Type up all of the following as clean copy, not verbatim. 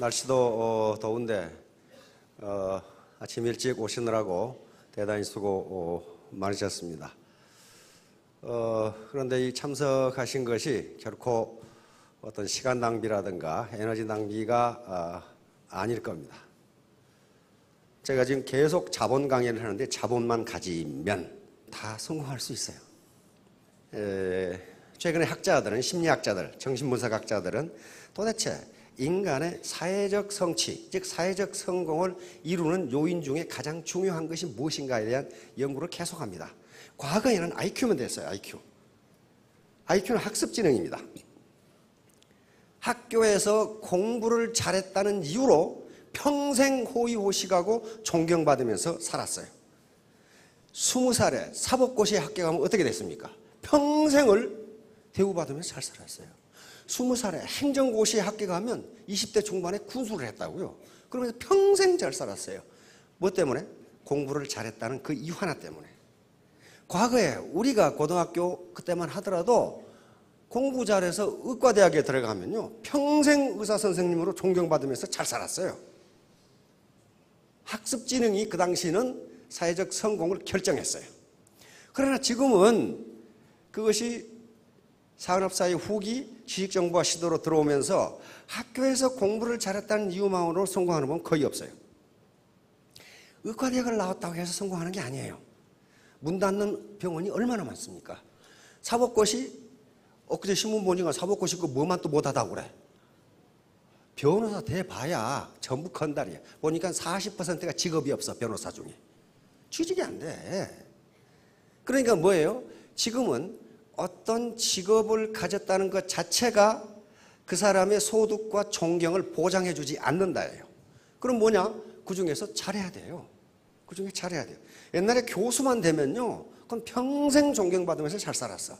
날씨도 더운데 아침 일찍 오시느라고 대단히 수고 많으셨습니다. 그런데 이 참석하신 것이 결코 어떤 시간 낭비라든가 에너지 낭비가 아닐 겁니다. 제가 지금 계속 자본 강의를 하는데 자본만 가지면 다 성공할 수 있어요. 최근에 학자들은, 심리학자들, 정신분석학자들은 도대체 인간의 사회적 성취, 즉 사회적 성공을 이루는 요인 중에 가장 중요한 것이 무엇인가에 대한 연구를 계속합니다. 과거에는 IQ면 됐어요. IQ는 학습지능입니다. 학교에서 공부를 잘했다는 이유로 평생 호의호식하고 존경받으면서 살았어요. 20살에 사법고시에 합격하면 어떻게 됐습니까? 평생을 대우받으면서 잘 살았어요. 20살에 행정고시에 합격하면 20대 중반에 군수를 했다고요. 그러면서 평생 잘 살았어요. 뭐 때문에? 공부를 잘했다는 그 이유 하나 때문에. 과거에 우리가 고등학교 그때만 하더라도 공부 잘해서 의과대학에 들어가면요, 평생 의사선생님으로 존경받으면서 잘 살았어요. 학습지능이 그 당시는 사회적 성공을 결정했어요. 그러나 지금은 그것이 산업사회 후기 지식정보화 시대로 들어오면서 학교에서 공부를 잘했다는 이유만으로 성공하는 분 거의 없어요. 의과대학을 나왔다고 해서 성공하는 게 아니에요. 문 닫는 병원이 얼마나 많습니까? 사법고시, 엊그제 신문 보니까 사법고시 그 뭐만 또 못하다고 그래. 변호사 돼봐야 전부 건달이야. 보니까 40%가 직업이 없어, 변호사 중에. 취직이 안 돼. 그러니까 뭐예요? 지금은 어떤 직업을 가졌다는 것 자체가 그 사람의 소득과 존경을 보장해주지 않는다예요. 그럼 뭐냐? 그 중에서 잘해야 돼요. 그 중에 잘해야 돼요. 옛날에 교수만 되면요, 그건 평생 존경받으면서 잘 살았어.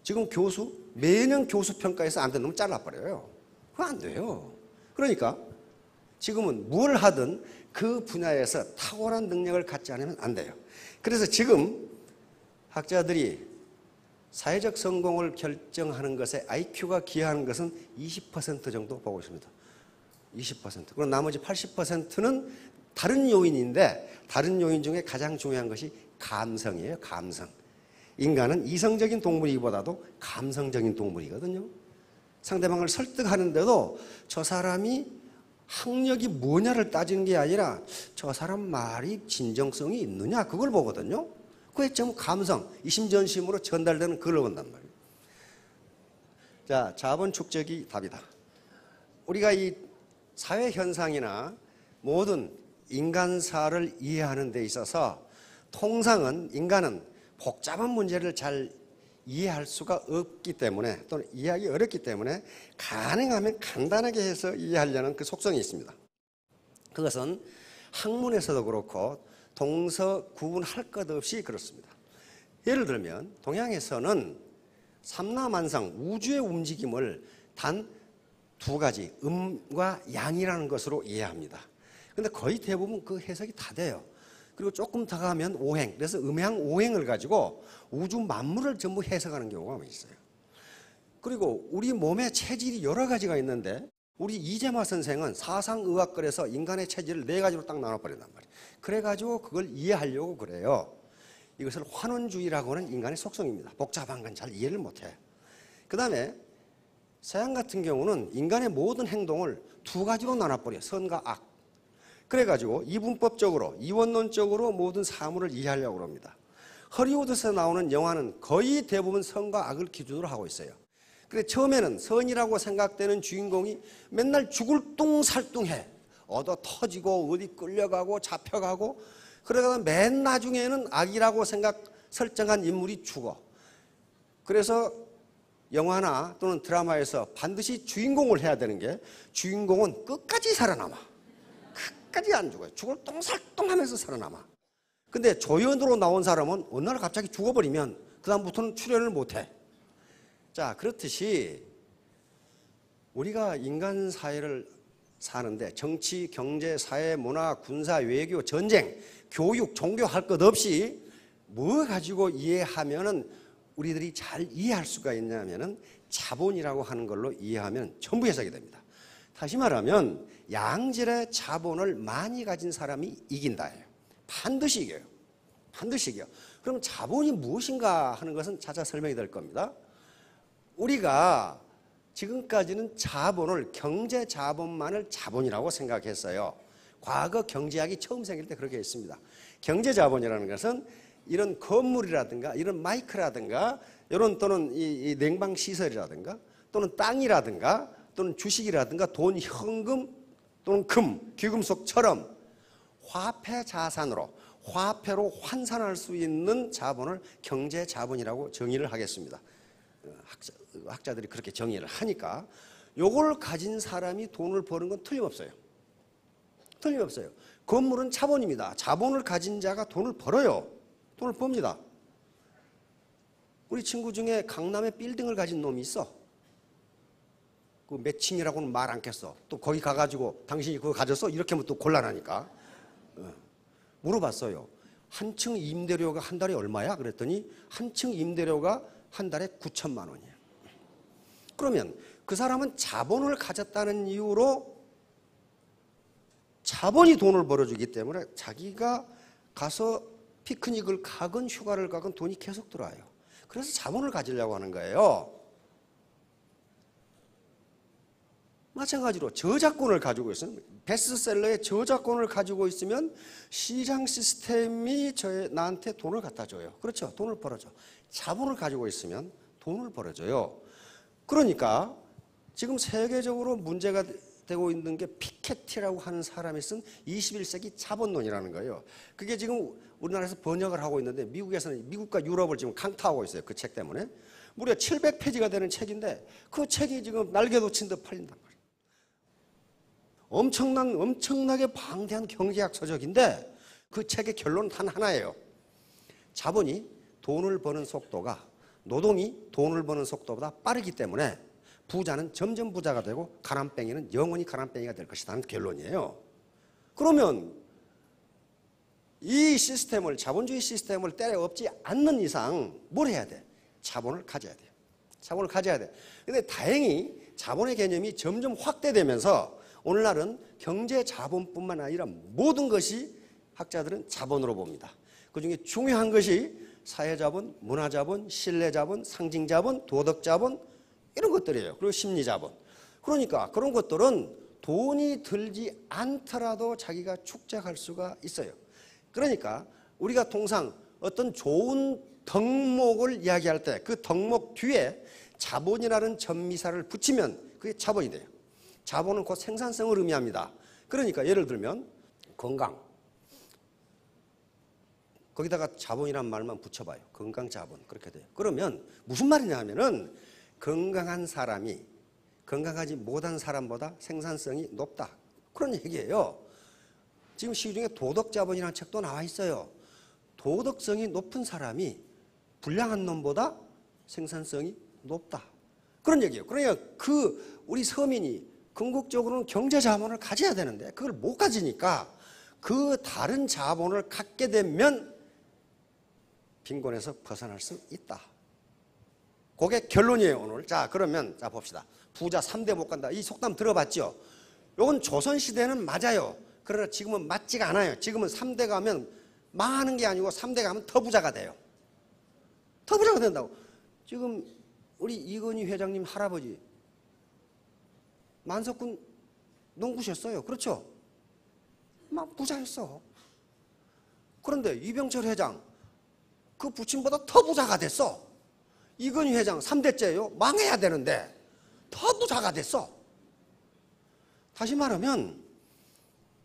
지금 교수, 매년 교수 평가에서 안 되는 놈 잘라버려요. 그거 안 돼요. 그러니까 지금은 뭘 하든 그 분야에서 탁월한 능력을 갖지 않으면 안 돼요. 그래서 지금 학자들이 사회적 성공을 결정하는 것에 IQ가 기여하는 것은 20% 정도 보고 있습니다. 20%. 그럼 나머지 80%는 다른 요인인데, 다른 요인 중에 가장 중요한 것이 감성이에요. 감성. 인간은 이성적인 동물이기보다도 감성적인 동물이거든요. 상대방을 설득하는데도 저 사람이 학력이 뭐냐를 따지는 게 아니라 저 사람 말이 진정성이 있느냐, 그걸 보거든요. 그게 전부 감성, 이심전심으로 전달되는 그걸 본단 말이에요. 자, 자본 축적이 답이다. 우리가 이 사회 현상이나 모든 인간사를 이해하는 데 있어서 통상은 인간은 복잡한 문제를 잘 이해할 수가 없기 때문에, 또는 이해하기 어렵기 때문에 가능하면 간단하게 해서 이해하려는 그 속성이 있습니다. 그것은 학문에서도 그렇고 동서 구분할 것 없이 그렇습니다. 예를 들면 동양에서는 삼라만상, 우주의 움직임을 단 두 가지, 음과 양이라는 것으로 이해합니다. 그런데 거의 대부분 그 해석이 다 돼요. 그리고 조금 더 가면 오행, 그래서 음양 오행을 가지고 우주 만물을 전부 해석하는 경우가 있어요. 그리고 우리 몸의 체질이 여러 가지가 있는데, 우리 이재마 선생은 사상의학걸에서 인간의 체질을 4가지로 딱 나눠버린단 말이에요. 그래가지고 그걸 이해하려고 그래요. 이것을 환원주의라고 하는 인간의 속성입니다. 복잡한 건 잘 이해를 못해. 그 다음에 서양 같은 경우는 인간의 모든 행동을 2가지로 나눠버려요. 선과 악. 그래가지고 이분법적으로, 이원론적으로 모든 사물을 이해하려고 합니다. 허리우드에서 나오는 영화는 거의 대부분 선과 악을 기준으로 하고 있어요. 그래, 처음에는 선이라고 생각되는 주인공이 맨날 죽을 뚱살뚱해. 얻어 터지고 어디 끌려가고 잡혀가고, 그러다가 맨 나중에는 악이라고 설정한 인물이 죽어. 그래서 영화나 또는 드라마에서 반드시 주인공을 해야 되는 게, 주인공은 끝까지 살아남아. 끝까지 안 죽어요. 죽을 똥살똥하면서 살아남아. 근데 조연으로 나온 사람은 어느 날 갑자기 죽어버리면 그 다음부터는 출연을 못해. 자, 그렇듯이 우리가 인간 사회를 사는데 정치, 경제, 사회, 문화, 군사, 외교, 전쟁, 교육, 종교 할 것 없이 뭐 가지고 이해하면은 우리들이 잘 이해할 수가 있냐면은 자본이라고 하는 걸로 이해하면 전부 해석이 됩니다. 다시 말하면 양질의 자본을 많이 가진 사람이 이긴다예요. 반드시 이겨요. 반드시 이겨요. 그럼 자본이 무엇인가 하는 것은 차차 설명이 될 겁니다. 우리가 지금까지는 자본을, 경제 자본만을 자본이라고 생각했어요. 과거 경제학이 처음 생길 때 그렇게 했습니다. 경제 자본이라는 것은 이런 건물이라든가 이런 마이크라든가 이런 또는 이 냉방 시설이라든가 또는 땅이라든가 또는 주식이라든가 돈, 현금 또는 금, 귀금속처럼 화폐 자산으로, 화폐로 환산할 수 있는 자본을 경제 자본이라고 정의를 하겠습니다. 학자들이 그렇게 정의를 하니까 요걸 가진 사람이 돈을 버는 건 틀림없어요. 틀림없어요. 건물은 자본입니다. 자본을 가진 자가 돈을 벌어요. 돈을 법니다. 우리 친구 중에 강남에 빌딩을 가진 놈이 있어. 그 몇 층이라고는 말 않겠어. 또 거기 가가지고 당신이 그거 가졌어? 이렇게 하면 또 곤란하니까. 물어봤어요. 한 층 임대료가 한 달에 얼마야? 그랬더니 한 층 임대료가 한 달에 9천만 원이에요. 그러면 그 사람은 자본을 가졌다는 이유로 자본이 돈을 벌어주기 때문에 자기가 가서 피크닉을 가건 휴가를 가건 돈이 계속 들어와요. 그래서 자본을 가지려고 하는 거예요. 마찬가지로 저작권을 가지고 있으면, 베스트셀러의 저작권을 가지고 있으면 시장 시스템이 나한테 돈을 갖다 줘요. 그렇죠. 돈을 벌어줘. 자본을 가지고 있으면 돈을 벌어줘요. 그러니까 지금 세계적으로 문제가 되고 있는 게 피케티라고 하는 사람이 쓴 21세기 자본론이라는 거예요. 그게 지금 우리나라에서 번역을 하고 있는데 미국에서는, 미국과 유럽을 지금 강타하고 있어요. 그 책 때문에. 무려 700페이지가 되는 책인데 그 책이 지금 날개도 친 듯 팔린단 말이에요. 엄청나게 방대한 경제학 서적인데 그 책의 결론은 단 하나예요. 자본이 돈을 버는 속도가 노동이 돈을 버는 속도보다 빠르기 때문에 부자는 점점 부자가 되고 가난뱅이는 영원히 가난뱅이가 될 것이라는 결론이에요. 그러면 이 시스템을, 자본주의 시스템을 때려엎지 않는 이상 뭘 해야 돼? 자본을 가져야 돼요. 자본을 가져야 돼. 근데 다행히 자본의 개념이 점점 확대되면서 오늘날은 경제 자본뿐만 아니라 모든 것이 학자들은 자본으로 봅니다. 그중에 중요한 것이 사회자본, 문화자본, 신뢰자본, 상징자본, 도덕자본 이런 것들이에요. 그리고 심리자본. 그러니까 그런 것들은 돈이 들지 않더라도 자기가 축적할 수가 있어요. 그러니까 우리가 통상 어떤 좋은 덕목을 이야기할 때 그 덕목 뒤에 자본이라는 전미사를 붙이면 그게 자본이 돼요. 자본은 곧 생산성을 의미합니다. 그러니까 예를 들면 건강. 거기다가 자본이란 말만 붙여봐요. 건강 자본. 그렇게 돼요. 그러면 무슨 말이냐 하면은 건강한 사람이 건강하지 못한 사람보다 생산성이 높다. 그런 얘기예요. 지금 시중에 도덕자본이라는 책도 나와 있어요. 도덕성이 높은 사람이 불량한 놈보다 생산성이 높다. 그런 얘기예요. 그러니까 우리 서민이 궁극적으로는 경제 자본을 가져야 되는데 그걸 못 가지니까 그 다른 자본을 갖게 되면 빈곤에서 벗어날 수 있다. 그게 결론이에요, 오늘. 자, 그러면 자 봅시다. 부자 3대 못 간다. 이 속담 들어봤죠? 이건 조선시대는 맞아요. 그러나 지금은 맞지가 않아요. 지금은 3대 가면 망하는 게 아니고 3대 가면 더 부자가 돼요. 더 부자가 된다고. 지금 우리 이건희 회장님 할아버지 만석군 농구셨어요. 그렇죠? 막 부자였어. 그런데 이병철 회장 그 부친보다 더 부자가 됐어. 이건희 회장 3대째예요. 망해야 되는데 더 부자가 됐어. 다시 말하면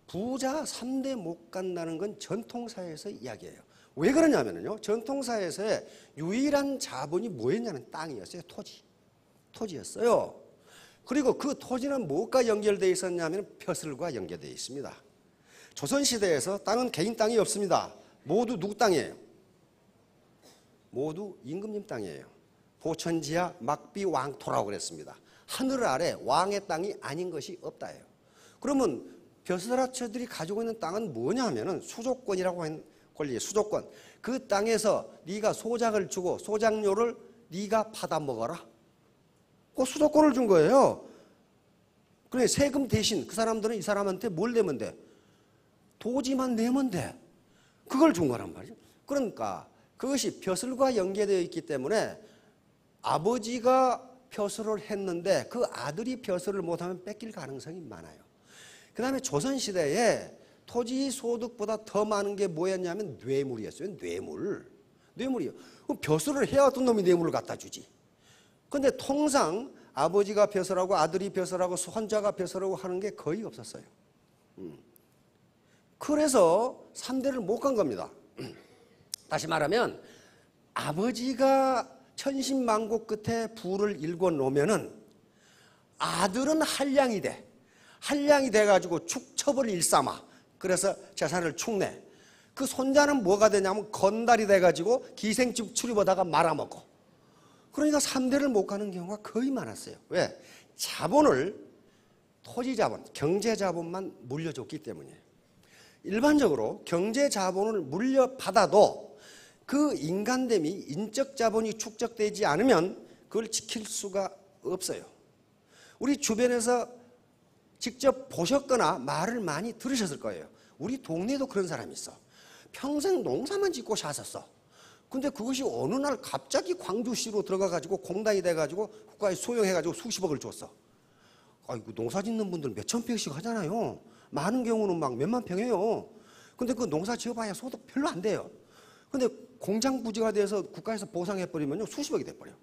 부자 3대 못 간다는 건 전통사회에서 이야기예요. 왜 그러냐면요. 전통사회에서의 유일한 자본이 뭐였냐면 땅이었어요. 토지였어요. 그리고 그 토지는 무엇과 연결되어 있었냐면 벼슬과 연결되어 있습니다. 조선시대에서 땅은 개인 땅이 없습니다. 모두 누구 땅이에요? 모두 임금님 땅이에요. 보천지하 막비 왕토라고 그랬습니다. 하늘 아래 왕의 땅이 아닌 것이 없다예요. 그러면 벼슬아처들이 가지고 있는 땅은 뭐냐 하면은 수조권이라고 하는 권리, 수조권. 그 땅에서 네가 소작을 주고 소작료를 네가 받아 먹어라. 그 수도권을 준 거예요. 그래 세금 대신 그 사람들은 이 사람한테 뭘 내면 돼? 토지만 내면 돼. 그걸 준 거란 말이죠. 그러니까 그것이 벼슬과 연계되어 있기 때문에 아버지가 벼슬을 했는데 그 아들이 벼슬을 못하면 뺏길 가능성이 많아요. 그 다음에 조선시대에 토지 소득보다 더 많은 게 뭐였냐면 뇌물이었어요. 뇌물이요. 그럼 벼슬을 해야 어떤 놈이 뇌물을 갖다 주지. 근데 통상 아버지가 벼슬하고 아들이 벼슬하고 손자가 벼슬하고 하는 게 거의 없었어요. 그래서 3대를 못 간 겁니다. 다시 말하면 아버지가 천신만고 끝에 부를 일궈 놓으면은 아들은 한량이 돼. 한량이 돼가지고 축첩을 일삼아. 그래서 재산을 축내. 그 손자는 뭐가 되냐면 건달이 돼가지고 기생집 출입하다가 말아먹고. 그러니까 3대를 못 가는 경우가 거의 많았어요. 왜? 자본을 토지자본, 경제자본만 물려줬기 때문이에요. 일반적으로 경제자본을 물려받아도 그 인간됨이 인적자본이 축적되지 않으면 그걸 지킬 수가 없어요. 우리 주변에서 직접 보셨거나 말을 많이 들으셨을 거예요. 우리 동네에도 그런 사람이 있어. 평생 농사만 짓고 사셨어. 근데 그것이 어느 날 갑자기 광주시로 들어가가지고 공단이 돼가지고 국가에 소용해가지고 수십억을 줬어. 아이고 농사 짓는 분들 몇천 평씩 하잖아요. 많은 경우는 막 몇만 평이에요. 근데 그 농사 지어봐야 소득 별로 안 돼요. 근데 공장 부지가 돼서 국가에서 보상해버리면 수십억이 돼버려.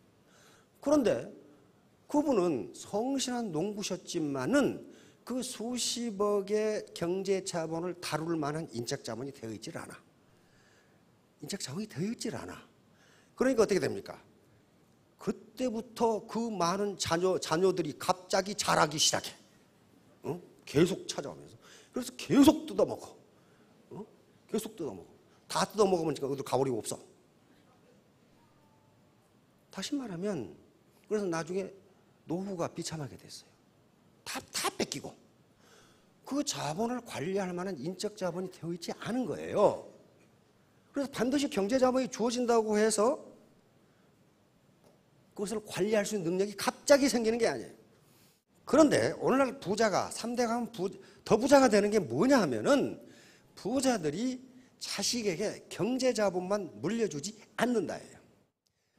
그런데 그분은 성실한 농부셨지만은 그 수십억의 경제자본을 다룰 만한 인적자본이 되어 있질 않아. 인적자본이 되어 있질 않아. 그러니까 어떻게 됩니까? 그때부터 그 많은 자녀들이 갑자기 자라기 시작해. 계속 찾아오면서. 그래서 계속 뜯어먹어. 계속 뜯어먹어. 다 뜯어먹으면 어디 가버리고 없어. 다시 말하면 그래서 나중에 노후가 비참하게 됐어요. 다 뺏기고 그 자본을 관리할 만한 인적 자본이 되어 있지 않은 거예요. 그래서 반드시 경제 자본이 주어진다고 해서 그것을 관리할 수 있는 능력이 갑자기 생기는 게 아니에요. 그런데 오늘날 부자가 3대 가면 더 부자가 되는 게 뭐냐 하면은 부자들이 자식에게 경제 자본만 물려주지 않는다예요.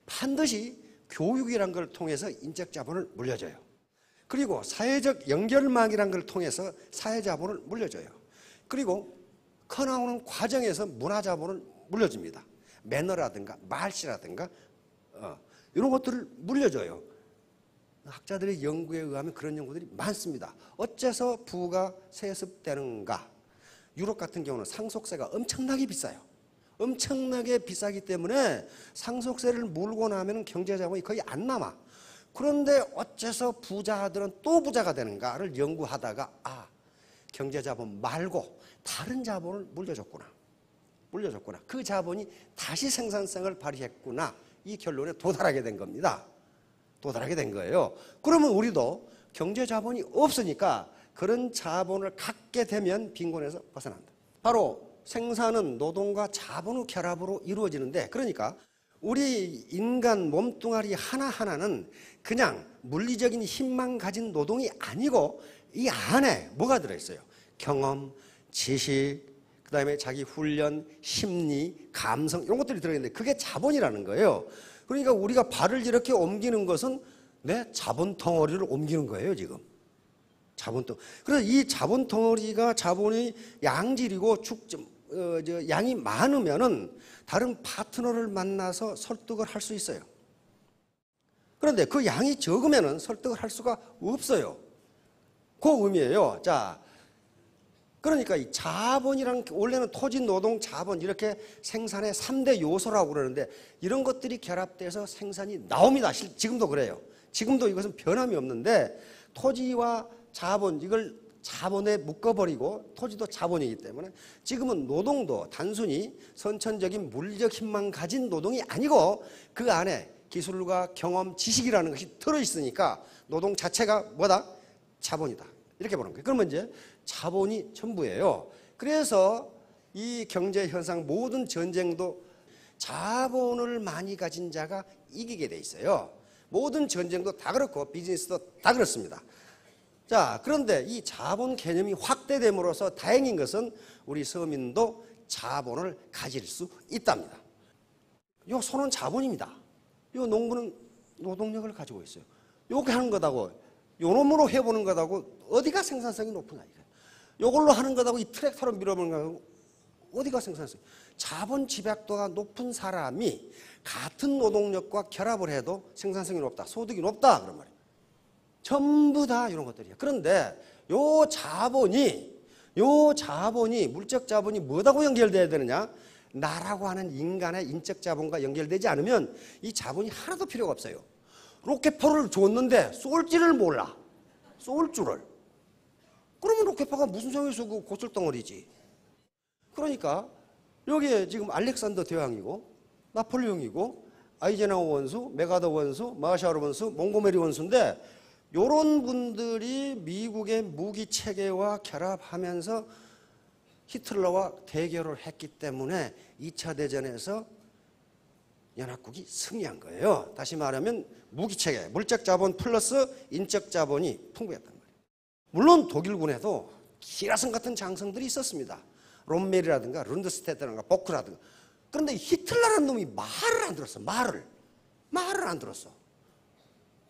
반드시 교육이란 걸 통해서 인적 자본을 물려줘요. 그리고 사회적 연결망이란 걸 통해서 사회 자본을 물려줘요. 그리고 커나오는 과정에서 문화 자본을 물려줍니다. 매너라든가 말씨라든가 이런 것들을 물려줘요. 학자들의 연구에 의하면 그런 연구들이 많습니다. 어째서 부가 세습되는가? 유럽 같은 경우는 상속세가 엄청나게 비싸요. 엄청나게 비싸기 때문에 상속세를 물고 나면 경제자본이 거의 안 남아. 그런데 어째서 부자들은 또 부자가 되는가를 연구하다가 경제자본 말고 다른 자본을 물려줬구나. 그 자본이 다시 생산성을 발휘했구나. 이 결론에 도달하게 된 겁니다. 도달하게 된 거예요. 그러면 우리도 경제자본이 없으니까 그런 자본을 갖게 되면 빈곤에서 벗어난다. 바로 생산은 노동과 자본의 결합으로 이루어지는데, 그러니까 우리 인간 몸뚱아리 하나하나는 그냥 물리적인 힘만 가진 노동이 아니고 이 안에 뭐가 들어있어요? 경험, 지식, 그 다음에 자기 훈련, 심리, 감성 이런 것들이 들어있는데 그게 자본이라는 거예요. 그러니까 우리가 발을 이렇게 옮기는 것은 내 자본 덩어리를 옮기는 거예요, 지금. 그래서 이 자본 덩어리가 자본의 양질이고 양이 많으면은 다른 파트너를 만나서 설득을 할 수 있어요. 그런데 그 양이 적으면은 설득을 할 수가 없어요. 그 의미예요. 자, 그러니까 이 자본이랑 원래는 토지, 노동, 자본 이렇게 생산의 3대 요소라고 그러는데 이런 것들이 결합돼서 생산이 나옵니다. 지금도 그래요. 지금도 이것은 변함이 없는데 토지와 자본 이걸 자본에 묶어버리고 토지도 자본이기 때문에 지금은 노동도 단순히 선천적인 물리적 힘만 가진 노동이 아니고 그 안에 기술과 경험, 지식이라는 것이 들어있으니까 노동 자체가 뭐다? 자본이다. 이렇게 보는 거예요. 그러면 이제 자본이 전부예요. 그래서 이 경제 현상 모든 전쟁도 자본을 많이 가진 자가 이기게 돼 있어요. 모든 전쟁도 다 그렇고 비즈니스도 다 그렇습니다. 자, 그런데 이 자본 개념이 확대됨으로써 다행인 것은 우리 서민도 자본을 가질 수 있답니다. 요 소는 자본입니다. 요 농부는 노동력을 가지고 있어요. 요게 하는 거다고, 요 놈으로 해보는 거다고 어디가 생산성이 높으냐 이거예요. 요걸로 하는 거다고 이 트랙터로 밀어보는 거다고 어디가 생산성이. 자본 집약도가 높은 사람이 같은 노동력과 결합을 해도 생산성이 높다, 소득이 높다 그런 말이에요. 전부 다 이런 것들이에요. 그런데 요 자본이 물적 자본이 뭐하고 연결돼야 되느냐? 나라고 하는 인간의 인적 자본과 연결되지 않으면 이 자본이 하나도 필요가 없어요. 로켓포를 줬는데 쏠지를 몰라. 쏠 줄을. 그러면 로켓포가 무슨 소용이 있어? 그 고철덩어리지. 그러니까 여기에 지금 알렉산더 대왕이고 나폴레옹이고 아이젠하워 원수, 메가더 원수, 마샤르 원수, 몽고메리 원수인데 이런 분들이 미국의 무기 체계와 결합하면서 히틀러와 대결을 했기 때문에 2차 대전에서 연합국이 승리한 거예요. 다시 말하면 무기 체계, 물적 자본 플러스 인적 자본이 풍부했단 말이에요. 물론 독일군에도 기라성 같은 장성들이 있었습니다. 롬멜이라든가 룬드스테드라든가 보크라든가. 그런데 히틀러라는 놈이 말을 안 들었어. 말을 안 들었어.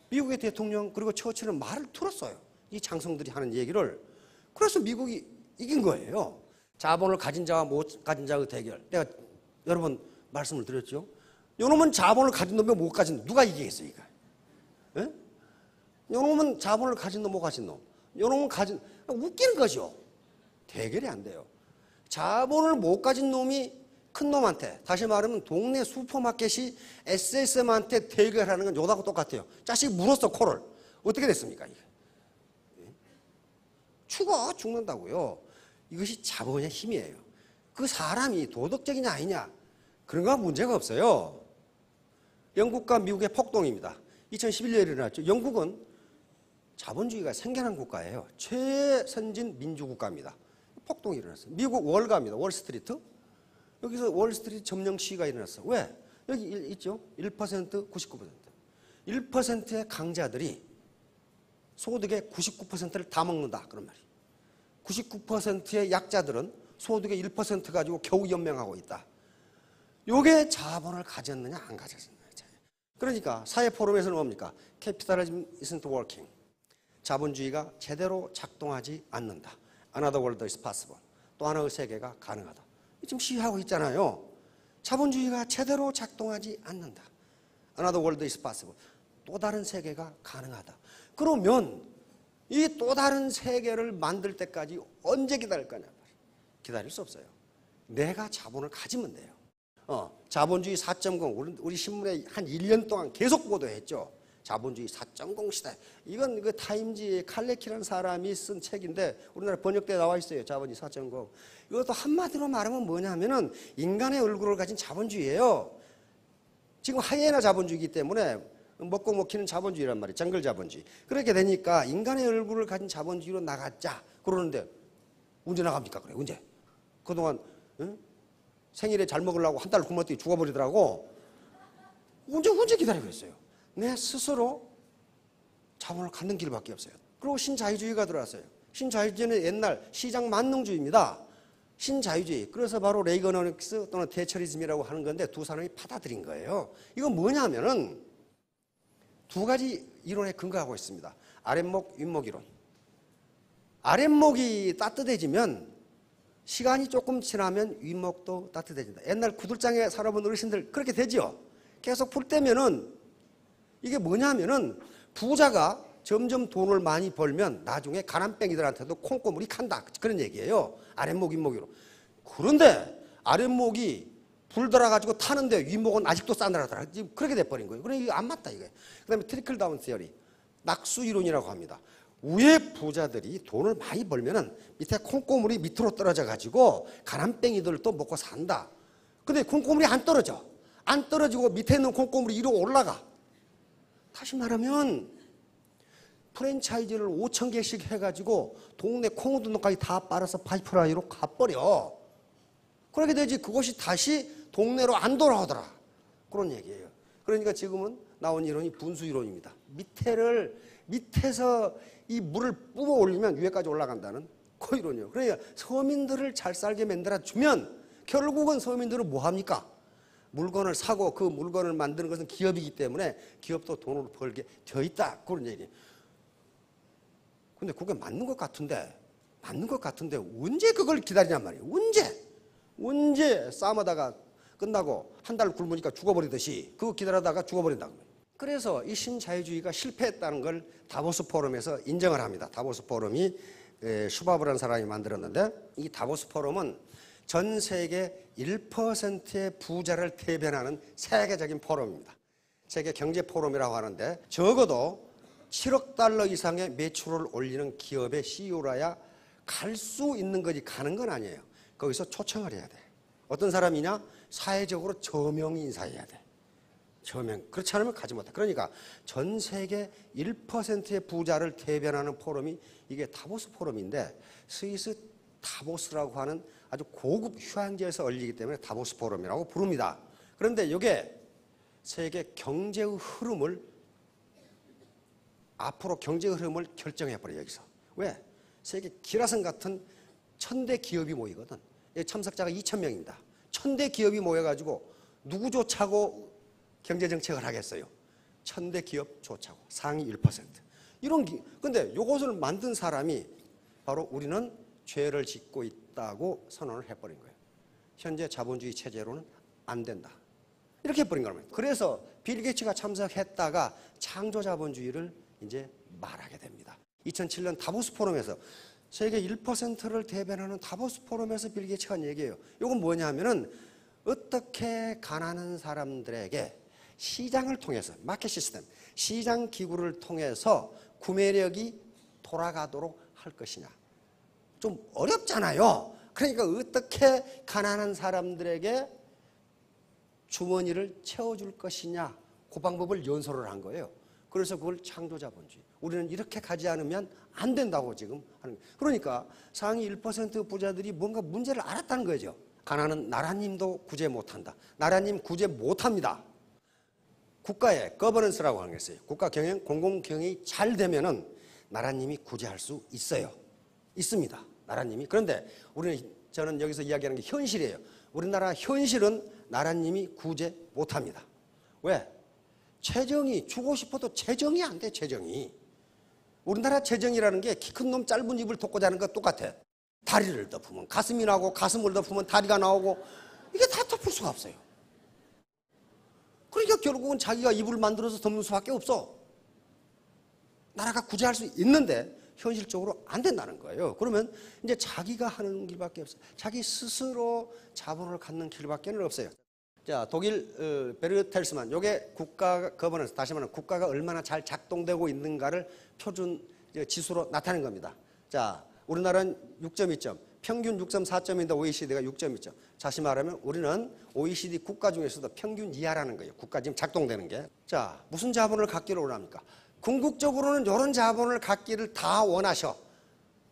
미국의 대통령 그리고 처칠은 말을 들었어요. 이 장성들이 하는 얘기를. 그래서 미국이 이긴 거예요. 자본을 가진 자와 못 가진 자의 대결. 내가 여러 번 말씀을 드렸죠. 요놈은 자본을 가진 놈이 못 가진 놈. 누가 이기겠어 이거? 예? 요놈은 자본을 가진 놈 못 가진 놈. 요놈은 가진, 웃기는 거죠. 대결이 안 돼요. 자본을 못 가진 놈이 큰 놈한테, 다시 말하면 동네 슈퍼마켓이 SSM한테 대결하는 건 요다고 똑같아요. 자식 물었어 코를. 어떻게 됐습니까? 이게? 죽는다고요. 이것이 자본의 힘이에요. 그 사람이 도덕적이냐 아니냐 그런 건 문제가 없어요. 영국과 미국의 폭동입니다. 2011년에 일어났죠. 영국은 자본주의가 생겨난 국가예요. 최선진 민주국가입니다. 폭동이 일어났어요. 미국 월가입니다. 월스트리트. 여기서 월스트리트 점령 시위가 일어났어. 왜? 여기 있죠. 1%, 99%. 1%의 강자들이 소득의 99%를 다 먹는다. 그런 말이에요. 99%의 약자들은 소득의 1% 가지고 겨우 연명하고 있다. 요게 자본을 가졌느냐 안 가졌느냐. 그러니까 사회 포럼에서는 뭡니까? Capitalism isn't working. 자본주의가 제대로 작동하지 않는다. Another world is possible. 또 하나의 세계가 가능하다. 지금 시위하고 있잖아요. 자본주의가 제대로 작동하지 않는다. Another world is possible. 또 다른 세계가 가능하다. 그러면 이 또 다른 세계를 만들 때까지 언제 기다릴 거냐? 기다릴 수 없어요. 내가 자본을 가지면 돼요. 자본주의 4.0 우리 신문에 한 1년 동안 계속 보도했죠. 자본주의 4.0 시대. 이건 그 타임지의 칼레키라는 사람이 쓴 책인데 우리나라 번역대에 나와 있어요. 자본주의 4.0. 이것도 한마디로 말하면 뭐냐면은 인간의 얼굴을 가진 자본주의예요. 지금 하이에나 자본주의이기 때문에 먹고 먹히는 자본주의란 말이에요. 정글 자본주의. 그렇게 되니까 인간의 얼굴을 가진 자본주의로 나가자 그러는데 언제 나갑니까? 그래 언제? 그동안 생일에 잘 먹으려고 한 달 굶었더니 죽어버리더라고. 언제 기다리고 있어요. 내 스스로 자본을 갖는 길밖에 없어요. 그리고 신자유주의가 들어왔어요. 신자유주의는 옛날 시장 만능주의입니다. 신자유주의. 그래서 바로 레이거노믹스 또는 대처리즘이라고 하는 건데 두 사람이 받아들인 거예요. 이건 뭐냐면은 두 가지 이론에 근거하고 있습니다. 아랫목, 윗목 이론. 아랫목이 따뜻해지면 시간이 조금 지나면 윗목도 따뜻해진다. 옛날 구들장에 살아본 어르신들 그렇게 되죠. 계속 풀 때면은 이게 뭐냐면은 부자가 점점 돈을 많이 벌면 나중에 가난뱅이들한테도 콩고물이 간다. 그런 얘기예요. 아랫목, 윗목으로. 그런데 아랫목이 불들어가지고 타는데 윗목은 아직도 싸늘하더라. 지금 그렇게 돼버린 거예요. 그러니까 이게 안 맞다 이게. 그 다음에 트리클 다운 시어리. 낙수 이론이라고 합니다. 위에 부자들이 돈을 많이 벌면은 밑에 콩고물이 밑으로 떨어져가지고 가난뱅이들도 먹고 산다. 근데 콩고물이 안 떨어져. 안 떨어지고 밑에 있는 콩고물이 위로 올라가. 다시 말하면 프랜차이즈를 5,000개씩 해가지고 동네 콩우두둑까지 다 빨아서 파이프라인으로 가버려. 그렇게 되지 그것이 다시 동네로 안 돌아오더라. 그런 얘기예요. 그러니까 지금은 나온 이론이 분수 이론입니다. 밑에서 이 물을 뿜어 올리면 위에까지 올라간다는 그 이론이에요. 그러니까 서민들을 잘 살게 만들어 주면 결국은 서민들은 뭐 합니까? 물건을 사고 그 물건을 만드는 것은 기업이기 때문에 기업도 돈을 벌게 되어 있다. 그런 얘기예요. 근데 그게 맞는 것 같은데 언제 그걸 기다리냔 말이에요. 언제 싸움하다가 끝나고 한 달 굶으니까 죽어버리듯이 그거 기다리다가 죽어버린다고. 그래서 이 신자유주의가 실패했다는 걸 다보스 포럼에서 인정을 합니다. 다보스 포럼이 슈바브라는 사람이 만들었는데, 이 다보스 포럼은 전 세계 1%의 부자를 대변하는 세계적인 포럼입니다. 세계 경제 포럼이라고 하는데, 적어도 7억 달러 이상의 매출을 올리는 기업의 CEO라야 갈 수 있는 거지 가는 건 아니에요. 거기서 초청을 해야 돼. 어떤 사람이냐? 사회적으로 저명히 인사해야 돼. 저명. 그렇지 않으면 가지 못해. 그러니까 전 세계 1%의 부자를 대변하는 포럼이 이게 다보스 포럼인데, 스위스 다보스라고 하는 아주 고급 휴양지에서 열리기 때문에 다보스 포럼이라고 부릅니다. 그런데 이게 세계 경제의 흐름을, 앞으로 경제 흐름을 결정해버려요. 여기서. 왜? 세계 기라성 같은 1000대 기업이 모이거든. 참석자가 2000명입니다. 1000대 기업이 모여가지고 누구조차고 경제정책을 하겠어요. 1000대 기업조차고 상위 1%. 근데 이것을 만든 사람이 바로 우리는 죄를 짓고 있다고 선언을 해버린 거예요. 현재 자본주의 체제로는 안 된다. 이렇게 해버린 겁니다. 그래서 빌 게이츠가 참석했다가 창조 자본주의를 이제 말하게 됩니다. 2007년 다보스 포럼에서, 세계 1%를 대변하는 다보스 포럼에서 빌 게이츠가 한 얘기예요. 이건 뭐냐 하면은, 어떻게 가난한 사람들에게 시장을 통해서, 마켓 시스템, 시장 기구를 통해서 구매력이 돌아가도록 할 것이냐. 좀 어렵잖아요. 그러니까 어떻게 가난한 사람들에게 주머니를 채워줄 것이냐, 그 방법을 연설을 한 거예요. 그래서 그걸 창조자본주의. 우리는 이렇게 가지 않으면 안 된다고 지금 하는 거예요. 그러니까 상위 1% 부자들이 뭔가 문제를 알았다는 거죠. 가난은 나라님도 구제 못한다. 나라님 구제 못합니다. 국가의 거버넌스라고 하는 게 있어요. 국가 경영, 공공 경영이 잘 되면은 나라님이 구제할 수 있어요. 있습니다. 나라님이. 그런데 저는 여기서 이야기하는 게 현실이에요. 우리나라 현실은 나라님이 구제 못합니다. 왜? 재정이, 주고 싶어도 재정이 안 돼, 재정이. 우리나라 재정이라는 게 키 큰 놈 짧은 입을 덮고 자는 거 똑같아. 다리를 덮으면 가슴이 나오고, 가슴을 덮으면 다리가 나오고, 이게 다 덮을 수가 없어요. 그러니까 결국은 자기가 이불을 만들어서 덮는 수밖에 없어. 나라가 구제할 수 있는데 현실적으로 안 된다는 거예요. 그러면 이제 자기가 하는 길밖에 없어요. 자기 스스로 자본을 갖는 길밖에 없어요. 자, 독일 베르텔스만, 요게 국가 거버넌스, 다시 말하면 국가가 얼마나 잘 작동되고 있는가를 표준 지수로 나타낸 겁니다. 자, 우리나라는 6.2점, 평균 6.4점인데 OECD가 6.2점. 다시 말하면 우리는 OECD 국가 중에서도 평균 이하라는 거예요. 국가 지금 작동되는 게. 자, 무슨 자본을 갖기를 원합니까? 궁극적으로는 이런 자본을 갖기를 다 원하셔.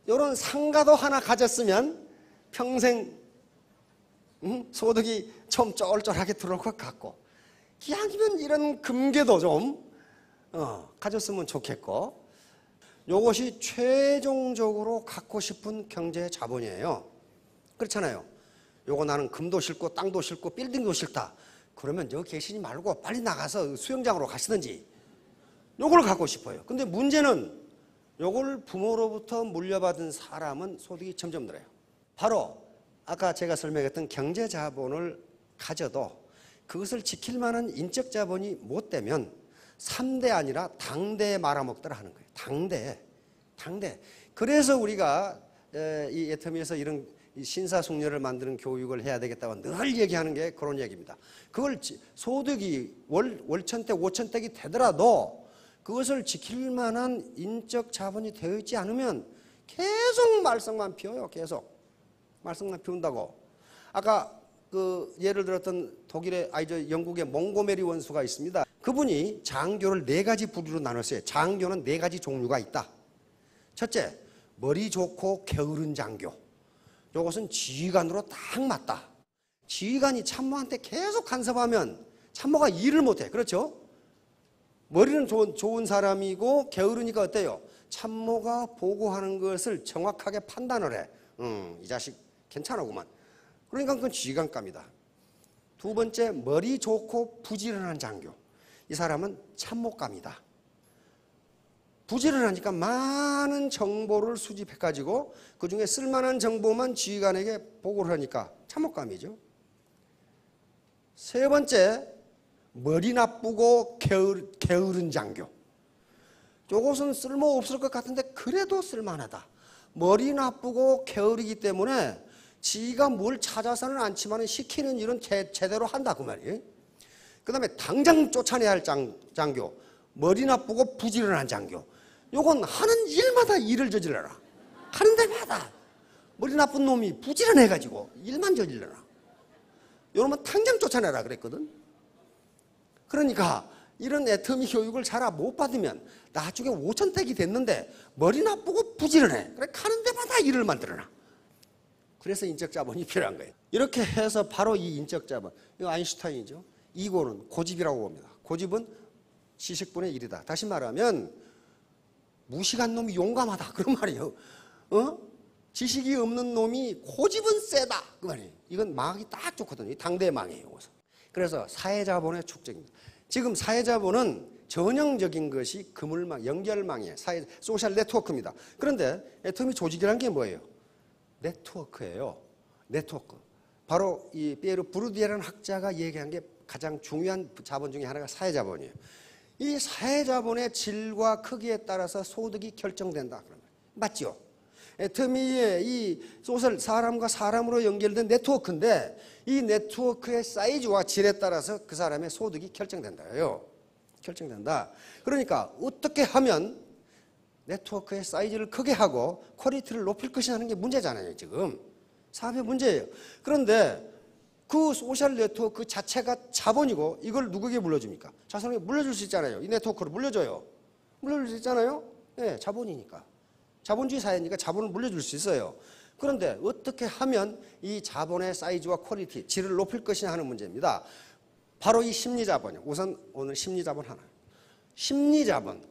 이런 상가도 하나 가졌으면 평생 소득이 좀 쫄쫄하게 들어올 것 같고, 기왕이면 이런 금괴도 좀 가졌으면 좋겠고, 이것이 최종적으로 갖고 싶은 경제 자본이에요. 그렇잖아요. 요거 나는 금도 싫고 땅도 싫고 빌딩도 싫다. 그러면 여기 계시지 말고 빨리 나가서 수영장으로 가시든지. 요걸 갖고 싶어요. 근데 문제는 요걸 부모로부터 물려받은 사람은 소득이 점점 늘어요. 바로 아까 제가 설명했던 경제 자본을 가져도 그것을 지킬 만한 인적 자본이 못 되면 3대 아니라 당대에 말아먹더라 하는 거예요. 당대. 그래서 우리가 이 애터미에서 이런 신사숙녀를 만드는 교육을 해야 되겠다고 늘 얘기하는 게 그런 얘기입니다. 그걸 소득이 월천택, 오천택이 되더라도 그것을 지킬 만한 인적 자본이 되어 있지 않으면 계속 말썽만 피워요. 계속 말썽만 피운다고. 아까 그 예를 들었던 영국의 몽고메리 원수가 있습니다. 그분이 장교를 4가지 부류로 나눴어요. 장교는 4가지 종류가 있다. 첫째, 머리 좋고 게으른 장교. 이것은 지휘관으로 딱 맞다. 지휘관이 참모한테 계속 간섭하면 참모가 일을 못해. 그렇죠? 머리는 좋은 사람이고 게으르니까 어때요? 참모가 보고하는 것을 정확하게 판단을 해. 이 자식 괜찮아구만. 그러니까 그건 지휘관감이다. 두 번째, 머리 좋고 부지런한 장교. 이 사람은 참모감이다. 부지런하니까 많은 정보를 수집해가지고 그중에 쓸만한 정보만 지휘관에게 보고를 하니까 참모감이죠. 세 번째, 머리 나쁘고 게으른 장교. 이것은 쓸모없을 것 같은데 그래도 쓸만하다. 머리 나쁘고 게으르기 때문에 지가 뭘 찾아서는 않지만 시키는 일은 제대로 한다 그 말이에요. 그 다음에 당장 쫓아내야 할 장교. 머리 나쁘고 부지런한 장교. 요건 하는 일마다 일을 저질러라. 하는 데마다 머리 나쁜 놈이 부지런해가지고 일만 저질러라. 요놈은 당장 쫓아내라 그랬거든. 그러니까 이런 애터미 교육을 잘 못 받으면 나중에 5천택이 됐는데 머리 나쁘고 부지런해. 그래 가는 데마다 일을 만들어놔. 그래서 인적 자본이 필요한 거예요. 이렇게 해서 바로 이 인적 자본, 이거 아인슈타인이죠. 이고는 고집이라고 봅니다. 고집은 지식분의 1이다. 다시 말하면 무식한 놈이 용감하다 그런 말이에요. 지식이 없는 놈이 고집은 세다 그 말이에요. 이건 망하기 딱 좋거든요. 당대의 망이에요. 그래서 사회자본의 축적입니다. 지금 사회자본은 전형적인 것이 그물망, 연결망이에요. 소셜 네트워크입니다. 그런데 애터미 조직이라는 게 뭐예요? 네트워크예요. 네트워크. 바로 이 피에르 부르디에라는 학자가 얘기한 게 가장 중요한 자본 중에 하나가 사회자본이에요. 이 사회자본의 질과 크기에 따라서 소득이 결정된다. 맞죠? 애터미의 이 소셜, 사람과 사람으로 연결된 네트워크인데 이 네트워크의 사이즈와 질에 따라서 그 사람의 소득이 결정된다요. 결정된다. 그러니까 어떻게 하면 네트워크의 사이즈를 크게 하고 퀄리티를 높일 것이냐는 게 문제잖아요. 지금 사업의 문제예요. 그런데 그 소셜 네트워크 자체가 자본이고 이걸 누구에게 물려줍니까? 자손에게 물려줄 수 있잖아요. 이 네트워크를 물려줘요. 물려줄 수 있잖아요. 네, 자본이니까. 자본주의 사회니까 자본을 물려줄 수 있어요. 그런데 어떻게 하면 이 자본의 사이즈와 퀄리티, 질을 높일 것이냐 하는 문제입니다. 바로 이 심리자본이요. 우선 오늘 심리자본 하나. 심리자본.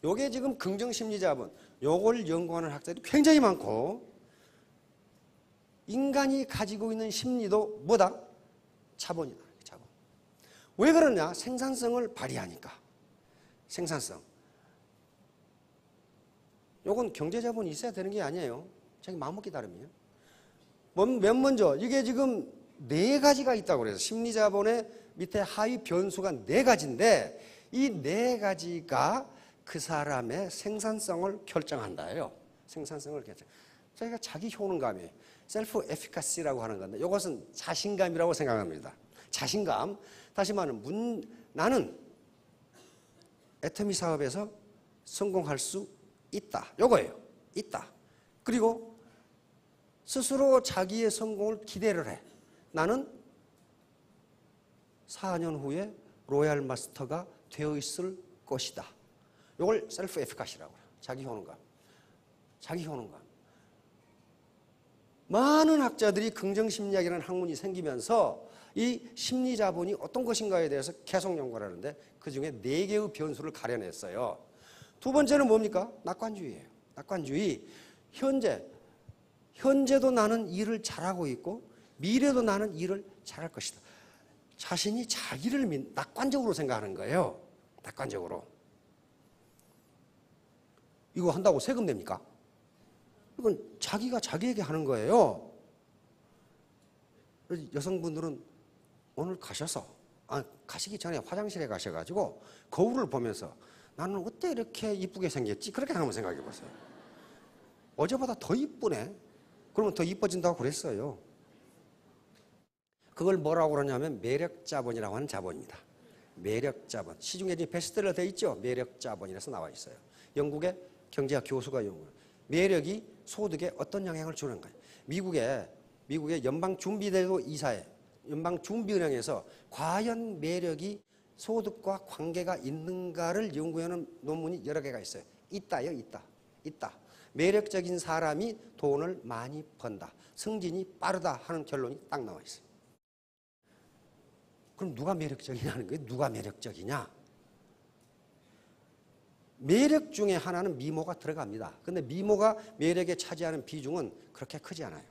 요게 지금 긍정심리자본. 요걸 연구하는 학자들이 굉장히 많고 인간이 가지고 있는 심리도 뭐다? 자본이다. 자본. 왜 그러냐? 생산성을 발휘하니까. 생산성. 요건 경제자본이 있어야 되는 게 아니에요. 자기 마음먹기 나름이에요. 맨 먼저 이게 지금 4가지가 있다고 그래서 심리자본의 밑에 하위 변수가 4가지인데 이 4가지가 그 사람의 생산성을 결정한다예요. 생산성을 결정. 저희가 자기 효능감이에요. 셀프 에피카시라고 하는 건데 이것은 자신감이라고 생각합니다. 자신감. 다시 말하면 나는 애터미 사업에서 성공할 수 있다. 요거예요. 있다. 그리고 스스로 자기의 성공을 기대를 해. 나는 4년 후에 로얄 마스터가 되어 있을 것이다. 이걸 셀프 에피카시라고 해요. 자기 효능감. 자기 효능감. 많은 학자들이 긍정심리학이라는 학문이 생기면서 이 심리자본이 어떤 것인가에 대해서 계속 연구를 하는데 그중에 4개의 변수를 가려냈어요. 두 번째는 뭡니까? 낙관주의예요. 낙관주의. 현재도 나는 일을 잘하고 있고 미래도 나는 일을 잘할 것이다. 자신이 자기를 낙관적으로 생각하는 거예요. 낙관적으로. 이거 한다고 세금 냅니까? 이건 자기가 자기에게 하는 거예요. 여성분들은 오늘 가시기 전에 화장실에 가셔가지고 거울을 보면서 나는 어때 이렇게 이쁘게 생겼지? 그렇게 한번 생각해 보세요. 어제보다 더 이쁘네. 그러면 더 이뻐진다고 그랬어요. 그걸 뭐라고 그러냐면 매력자본이라고 하는 자본입니다. 매력자본. 시중에 이제 베스트셀러 되어 있죠? 매력자본이라서 나와 있어요. 영국의 경제학 교수가 연구해요. 매력이 소득에 어떤 영향을 주는 거예요. 미국의 연방준비제도 이사회, 연방준비은행에서 과연 매력이 소득과 관계가 있는가를 연구하는 논문이 여러 개가 있어요. 있다요, 있다. 매력적인 사람이 돈을 많이 번다. 승진이 빠르다 하는 결론이 딱 나와 있어요. 그럼 누가 매력적이냐는 거예요. 누가 매력적이냐? 매력 중에 하나는 미모가 들어갑니다. 근데 미모가 매력에 차지하는 비중은 그렇게 크지 않아요.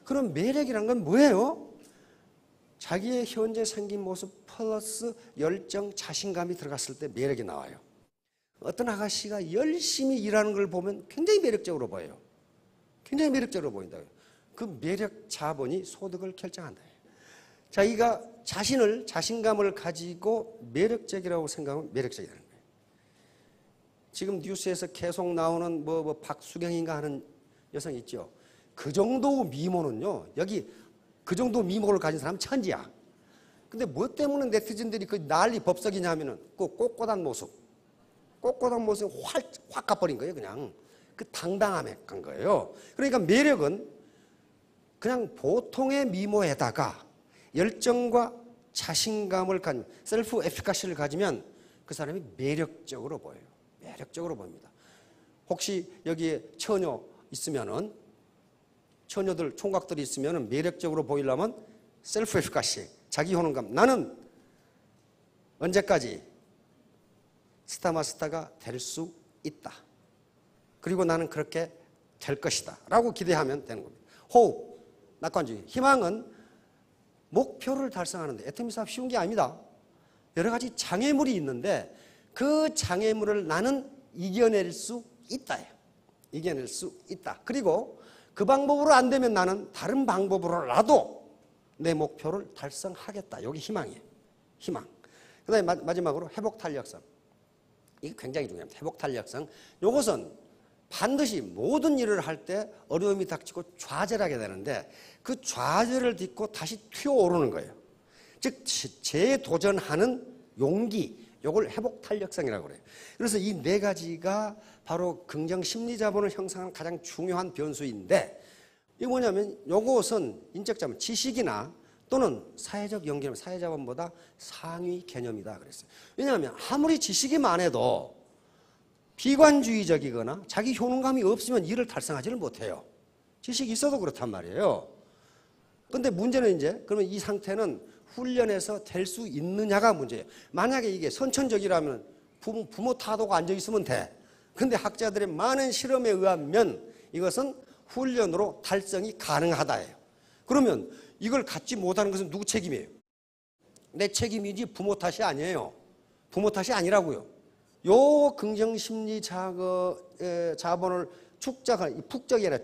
그럼 매력이란 건 뭐예요? 자기의 현재 생긴 모습 플러스 열정, 자신감이 들어갔을 때 매력이 나와요. 어떤 아가씨가 열심히 일하는 걸 보면 굉장히 매력적으로 보여요. 굉장히 매력적으로 보인다고요. 그 매력 자본이 소득을 결정한다. 자기가 자신감을 가지고 매력적이라고 생각하면 매력적이라는 거예요. 지금 뉴스에서 계속 나오는 박수경인가 하는 여성 있죠. 그 정도 미모는요, 여기 그 정도 미모를 가진 사람은 천지야. 근데 뭐 때문에 네티즌들이 그 난리 법석이냐 하면은 그 꼿꼿한 모습이 확 가버린 거예요, 그냥. 그 당당함에 간 거예요. 그러니까 매력은 그냥 보통의 미모에다가 열정과 자신감을 가진 셀프 에피카시를 가지면 그 사람이 매력적으로 보여요. 매력적으로 보입니다. 혹시 여기에 처녀 있으면은 처녀들, 총각들이 있으면은 매력적으로 보이려면 셀프 에피카시, 자기 효능감. 나는 언제까지 스타마스타가 될 수 있다. 그리고 나는 그렇게 될 것이다. 라고 기대하면 되는 겁니다. 호흡, 낙관주의. 희망은 목표를 달성하는데 애터미 사업 쉬운 게 아닙니다. 여러 가지 장애물이 있는데 그 장애물을 나는 이겨낼 수 있다. 이겨낼 수 있다. 그리고 그 방법으로 안 되면 나는 다른 방법으로라도 내 목표를 달성하겠다. 여기 희망이에요. 희망. 그 다음에 마지막으로 회복탄력성. 이게 굉장히 중요합니다. 회복탄력성. 이것은 반드시 모든 일을 할 때 어려움이 닥치고 좌절하게 되는데 그 좌절을 딛고 다시 튀어오르는 거예요. 즉 재도전하는 용기, 이걸 회복탄력성이라고 그래요. 그래서 이 네 가지가 바로 긍정심리자본을 형성하는 가장 중요한 변수인데 이게 뭐냐면 이것은 인적자본, 지식이나 또는 사회적 연결, 사회자본보다 상위 개념이다 그랬어요. 왜냐하면 아무리 지식이 많아도 비관주의적이거나 자기 효능감이 없으면 일을 달성하지를 못해요. 지식이 있어도 그렇단 말이에요. 그런데 문제는 이제 그러면 이 상태는 훈련해서 될 수 있느냐가 문제예요. 만약에 이게 선천적이라면 부모 타도가 앉아있으면 돼. 근데 학자들의 많은 실험에 의하면 이것은 훈련으로 달성이 가능하다예요. 그러면 이걸 갖지 못하는 것은 누구 책임이에요? 내 책임이지 부모 탓이 아니에요. 부모 탓이 아니라고요. 요 긍정심리 자본을 축적이 아니라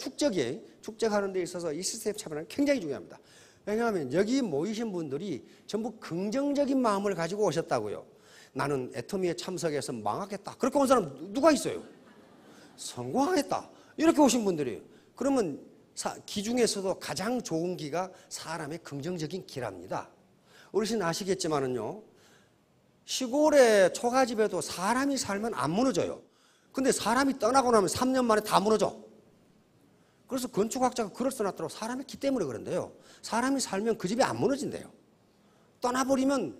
축적하는 데 있어서 이 시스템 참여는 굉장히 중요합니다. 왜냐하면 여기 모이신 분들이 전부 긍정적인 마음을 가지고 오셨다고요. 나는 애터미에 참석해서 망하겠다. 그렇게 온 사람 누가 있어요? 성공하겠다. 이렇게 오신 분들이에요. 그러면 기 중에서도 가장 좋은 기가 사람의 긍정적인 기랍니다. 어르신 아시겠지만은요. 시골의 초가집에도 사람이 살면 안 무너져요. 근데 사람이 떠나고 나면 3년 만에 다 무너져. 그래서 건축학자가 글을 써놨더라고. 사람의 기 때문에 그런데요. 사람이 살면 그 집이 안 무너진대요. 떠나버리면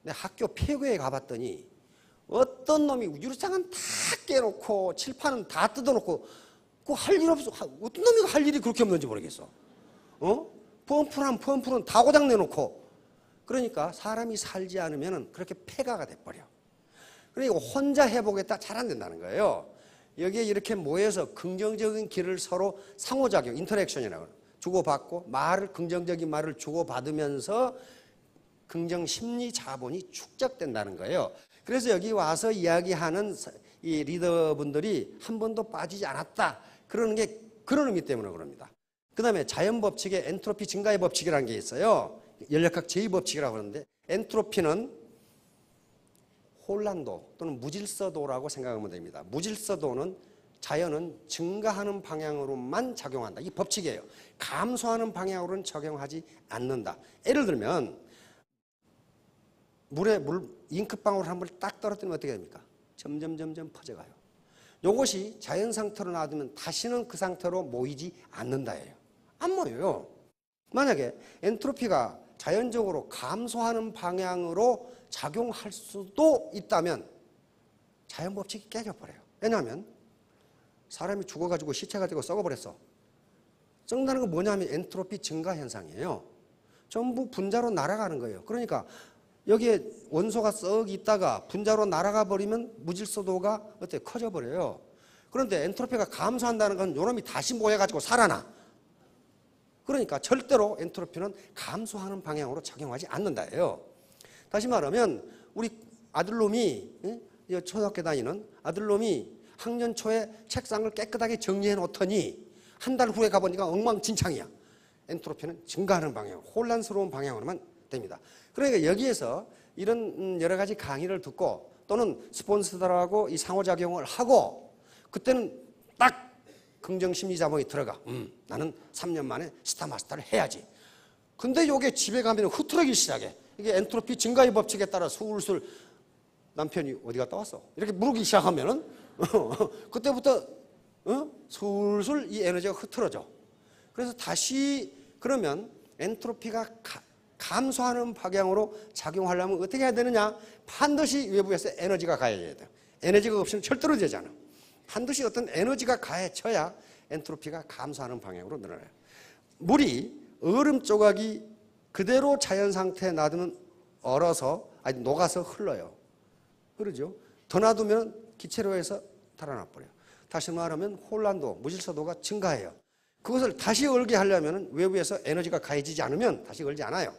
내 학교 폐교에 가봤더니 어떤 놈이 유리창은 다 깨놓고 칠판은 다 뜯어놓고 그 할 일 없어. 어떤 놈이 할 일이 그렇게 없는지 모르겠어. 펌프는 다 고장 내놓고. 그러니까 사람이 살지 않으면 그렇게 폐가가 돼버려. 그러니까 혼자 해보겠다 잘 안 된다는 거예요. 여기에 이렇게 모여서 긍정적인 길을 서로 상호작용, 인터랙션이라고 주고받고 긍정적인 말을 주고받으면서 긍정심리 자본이 축적된다는 거예요. 그래서 여기 와서 이야기하는 이 리더분들이 한 번도 빠지지 않았다. 그러는 게 그런 의미 때문에 그럽니다. 그 다음에 자연법칙에 엔트로피 증가의 법칙이라는 게 있어요. 연력학 제2법칙이라고 하는데 엔트로피는 혼란도 또는 무질서도라고 생각하면 됩니다. 무질서도는 자연은 증가하는 방향으로만 작용한다. 이 법칙이에요. 감소하는 방향으로는 적용하지 않는다. 예를 들면 잉크방울 한 번 딱 떨어뜨리면 어떻게 됩니까? 점점 퍼져가요. 이것이 자연 상태로 놔두면 다시는 그 상태로 모이지 않는다예요. 안 모여요. 만약에 엔트로피가 자연적으로 감소하는 방향으로 작용할 수도 있다면 자연법칙이 깨져버려요. 왜냐하면 사람이 죽어가지고 시체가 되고 썩어버렸어. 썩는다는 건 뭐냐면 엔트로피 증가 현상이에요. 전부 분자로 날아가는 거예요. 그러니까 여기에 원소가 썩 있다가 분자로 날아가 버리면 무질서도가 어때? 커져 버려요. 그런데 엔트로피가 감소한다는 건 요놈이 다시 모여가지고 살아나. 그러니까 절대로 엔트로피는 감소하는 방향으로 작용하지 않는다예요. 다시 말하면 우리 아들놈이 초등학교 다니는 아들놈이 학년 초에 책상을 깨끗하게 정리해 놓더니 한 달 후에 가보니까 엉망진창이야. 엔트로피는 증가하는 방향, 혼란스러운 방향으로만 됩니다. 그러니까 여기에서 이런 여러 가지 강의를 듣고 또는 스폰서들하고 이 상호작용을 하고 그때는 딱 긍정심리자본이 들어가. 나는 3년 만에 스타마스터를 해야지. 근데 이게 집에 가면 흐트러기 시작해. 이게 엔트로피 증가의 법칙에 따라 술술 남편이 어디 갔다 왔어? 이렇게 물기 시작하면은 그때부터 술술 이 에너지가 흐트러져. 그래서 다시 그러면 엔트로피가 감소하는 방향으로 작용하려면 어떻게 해야 되느냐? 반드시 외부에서 에너지가 가해져야 돼요. 에너지가 없으면 절대로 되지 않아. 반드시 어떤 에너지가 가해져야 엔트로피가 감소하는 방향으로 늘어나요. 물이 얼음 조각이 그대로 자연 상태에 놔두면 얼어서 아니 녹아서 흘러요. 그러죠? 더 놔두면 기체로에서 달아나 버려요. 다시 말하면 혼란도, 무질서도가 증가해요. 그것을 다시 얼게 하려면 외부에서 에너지가 가해지지 않으면 다시 얼지 않아요.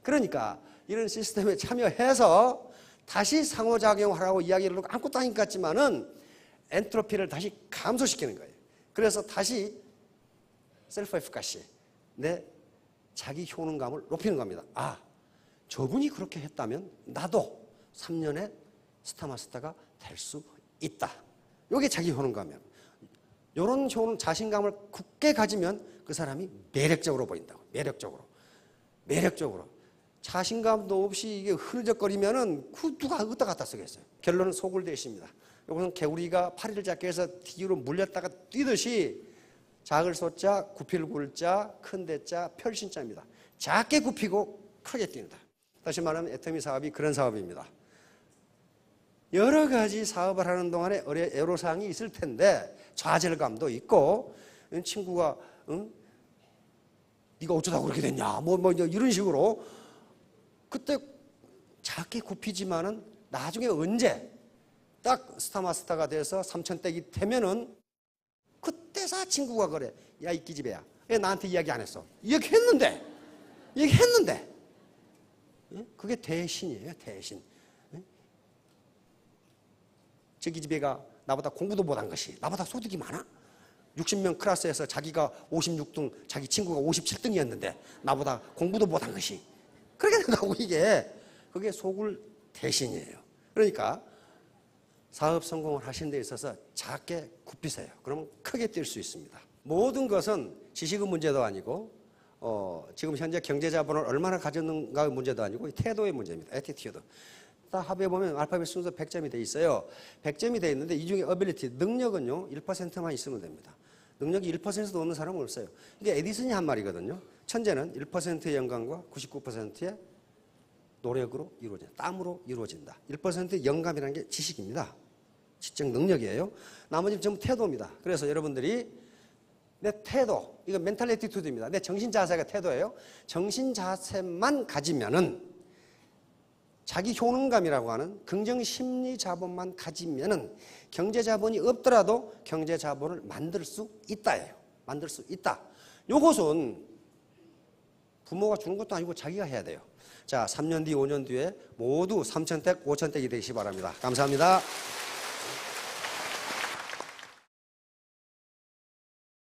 그러니까 이런 시스템에 참여해서 다시 상호작용하라고 이야기를 아무것도 아닌 것 같지만은 엔트로피를 다시 감소시키는 거예요. 그래서 다시 셀프 에피카시, 내 자기 효능감을 높이는 겁니다. 아, 저분이 그렇게 했다면 나도 3년에 스타마스터가 될 수 있다. 이게 자기 효능감이에요. 이런 효능, 자신감을 굳게 가지면 그 사람이 매력적으로 보인다고. 매력적으로. 자신감도 없이 이게 흐느적거리면은 누가 어디다 갖다 쓰겠어요. 결론은 소굴대시입니다. 이것은 개구리가 파리를 잡기 위해서 뒤로 물렸다가 뛰듯이 작을 소자, 굽힐 굴자, 큰 대자, 별신자입니다. 작게 굽히고 크게 뛴다. 다시 말하면 애터미 사업이 그런 사업입니다. 여러 가지 사업을 하는 동안에 애로사항이 있을 텐데 좌절감도 있고 친구가 네가 어쩌다 그렇게 됐냐 뭐 이런 식으로 그때 작게 굽히지만은 나중에 언제 딱 스타마스터가 돼서 3,000댁이 되면은 그때서 친구가 그래. 야, 이 기집애야. 왜 나한테 이야기 안 했어? 얘기했는데. 그게 대신이에요, 대신. 저 기집애가 나보다 공부도 못한 것이 나보다 소득이 많아? 60명 클래스에서 자기가 56등, 자기 친구가 57등이었는데 나보다 공부도 못한 것이 그렇게 된다고 그게 소굴 대신이에요. 그러니까 사업 성공을 하시는 데 있어서 작게 굽히세요. 그러면 크게 뛸 수 있습니다. 모든 것은 지식의 문제도 아니고 지금 현재 경제자본을 얼마나 가졌는가의 문제도 아니고 태도의 문제입니다. 애티튜드. 딱 합해보면 알파벳 순서 100점이 돼 있어요. 100점이 돼 있는데 이 중에 어빌리티, 능력은요 1%만 있으면 됩니다. 능력이 1%도 없는 사람은 없어요. 이게 에디슨이 한 말이거든요. 천재는 1%의 영감과 99%의 노력으로 이루어진다. 땀으로 이루어진다. 1%의 영감이라는 게 지식입니다. 지적 능력이에요. 나머지는 전부 태도입니다. 그래서 여러분들이 내 태도, 이거 멘탈 애티튜드입니다. 내 정신 자세가 태도예요. 정신 자세만 가지면은 자기 효능감이라고 하는 긍정 심리 자본만 가지면은 경제 자본이 없더라도 경제 자본을 만들 수 있다예요. 만들 수 있다. 요것은 부모가 주는 것도 아니고 자기가 해야 돼요. 자, 3년 뒤, 5년 뒤에 모두 3,000댁, 5,000댁이 되시기 바랍니다. 감사합니다.